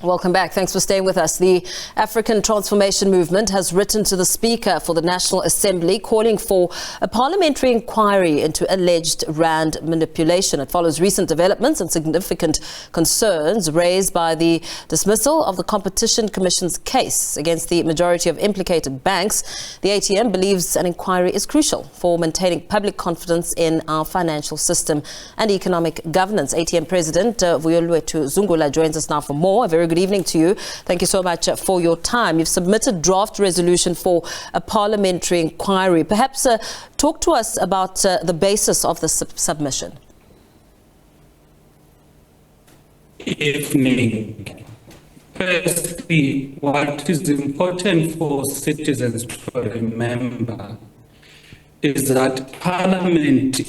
Welcome back. Thanks for staying with us. The African Transformation Movement has written to the Speaker for the National Assembly calling for a parliamentary inquiry into alleged rand manipulation. It follows recent developments and significant concerns raised by the dismissal of the Competition Commission's case against the majority of implicated banks. The ATM believes an inquiry is crucial for maintaining public confidence in our financial system and economic governance. ATM President Vuyo Zungula joins us now for more. A very good evening to you. Thank you so much for your time. You've submitted draft resolution for a parliamentary inquiry. Perhaps talk to us about the basis of the submission. Evening. Firstly, what is important for citizens to remember is that Parliament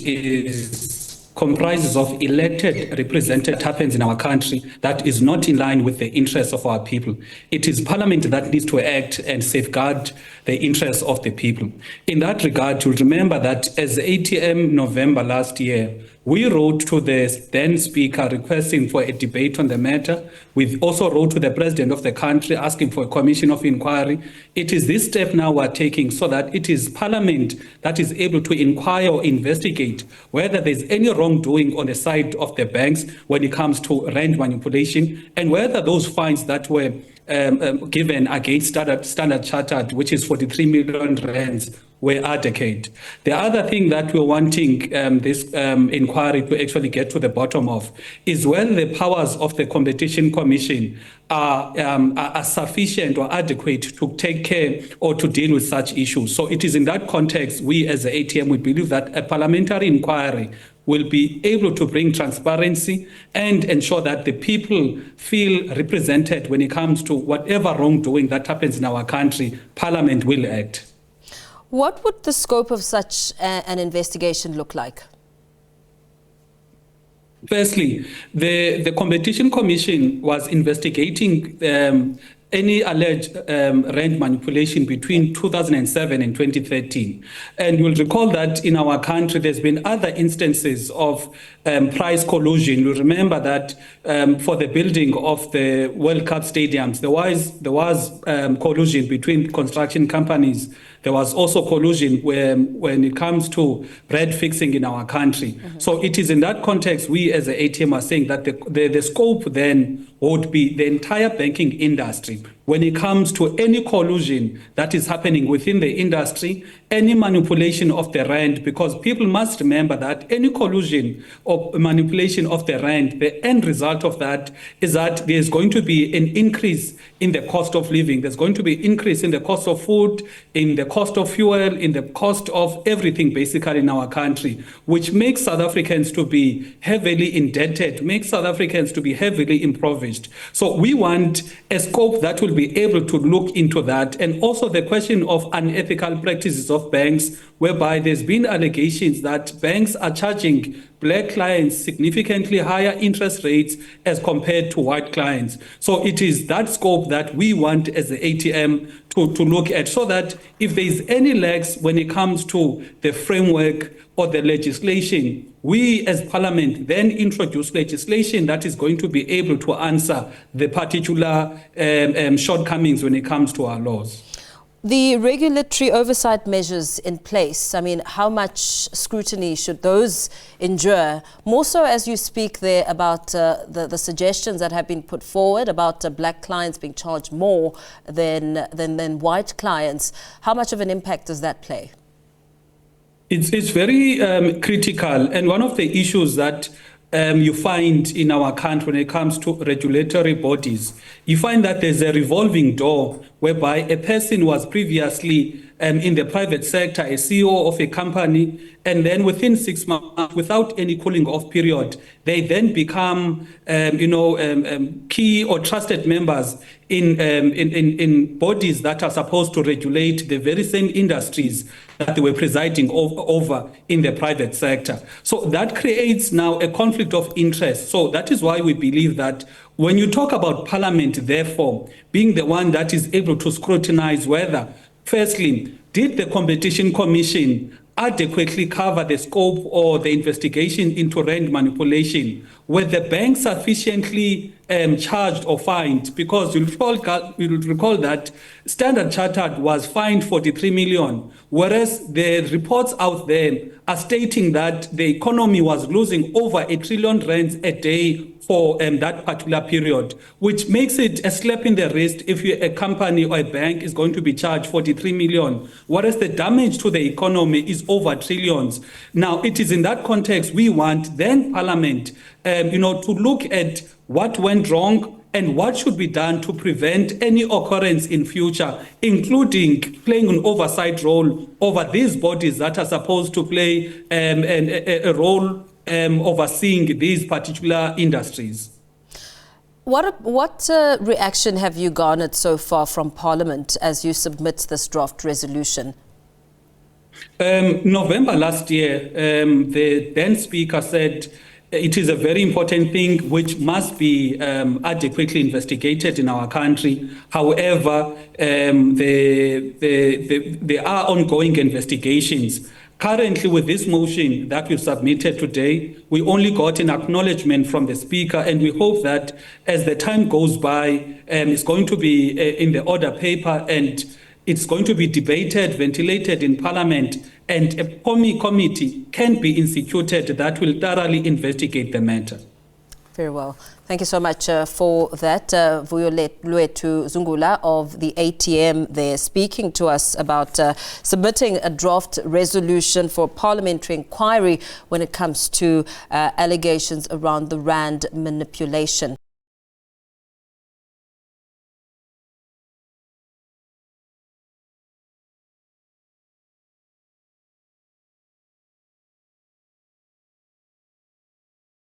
comprises of elected representatives. Happens in our country that is not in line with the interests of our people. It is Parliament that needs to act and safeguard the interests of the people. In that regard, you'll remember that as the ATM November last year, we wrote to the then Speaker requesting for a debate on the matter. We also wrote to the President of the country asking for a commission of inquiry. It is this step now we're taking so that it is Parliament that is able to inquire or investigate whether there's any wrongdoing on the side of the banks when it comes to rand manipulation, and whether those fines that were given against Standard Chartered, which is 43 million rands, were adequate. The other thing that we're wanting this inquiry to actually get to the bottom of is whether the powers of the Competition Commission are sufficient or adequate to take care or to deal with such issues. So it is in that context, we as the ATM, we believe that a parliamentary inquiry will be able to bring transparency and ensure that the people feel represented when it comes to whatever wrongdoing that happens in our country. Parliament will act. What would the scope of such an investigation look like? Firstly, the Competition Commission was investigating any alleged rand manipulation between 2007 and 2013. And you'll recall that in our country, there's been other instances of price collusion. You remember that for the building of the World Cup stadiums, there was collusion between construction companies. There was also collusion when it comes to bread fixing in our country. Mm-hmm. So it is in that context, we as the ATM are saying that the scope then would be the entire banking industry. When it comes to any collusion that is happening within the industry, any manipulation of the rand, because people must remember that any collusion or manipulation of the rand, the end result of that is that there's going to be an increase in the cost of living. There's going to be an increase in the cost of food, in the cost of fuel, in the cost of everything basically in our country, which makes South Africans to be heavily indebted, makes South Africans to be heavily impoverished. So we want a scope that will be able to look into that, and also the question of unethical practices of banks, whereby there's been allegations that banks are charging black clients significantly higher interest rates as compared to white clients. So it is that scope that we want as the ATM to look at, so that if there is any lags when it comes to the framework or the legislation, we as Parliament then introduce legislation that is going to be able to answer the particular shortcomings when it comes to our laws. The regulatory oversight measures in place, I mean, how much scrutiny should those endure? More so as you speak there about the suggestions that have been put forward about black clients being charged more than white clients. How much of an impact does that play? It's very critical, and one of the issues that you find in our country when it comes to regulatory bodies, you find that there's a revolving door whereby a person was previously in the private sector, a CEO of a company, and then within 6 months, without any cooling off period, they then become, key or trusted members in bodies that are supposed to regulate the very same industries that they were presiding over in the private sector. So that creates now a conflict of interest. So that is why we believe that when you talk about Parliament, therefore, being the one that is able to scrutinize whether, firstly, did the Competition Commission adequately cover the scope or the investigation into rand manipulation, were the banks sufficiently charged or fined? Because you'll recall that Standard Chartered was fined 43 million, whereas the reports out there are stating that the economy was losing over R1 trillion a day for that particular period, which makes it a slap in the wrist if a company or a bank is going to be charged 43 million, whereas the damage to the economy is over trillions. Now, it is in that context we want then Parliament, to look at what went wrong and what should be done to prevent any occurrence in future, including playing an oversight role over these bodies that are supposed to play a role overseeing these particular industries. What reaction have you garnered so far from Parliament as you submit this draft resolution? November last year, the then Speaker said it is a very important thing which must be adequately investigated in our country. However, there are ongoing investigations. Currently, with this motion that we've submitted today, we only got an acknowledgement from the Speaker, and we hope that as the time goes by, it's going to be in the order paper and it's going to be debated, ventilated in Parliament, and a committee can be instituted that will thoroughly investigate the matter. Very well. Thank you so much for that. Vuyo Zungula of the ATM there speaking to us about submitting a draft resolution for parliamentary inquiry when it comes to allegations around the rand manipulation.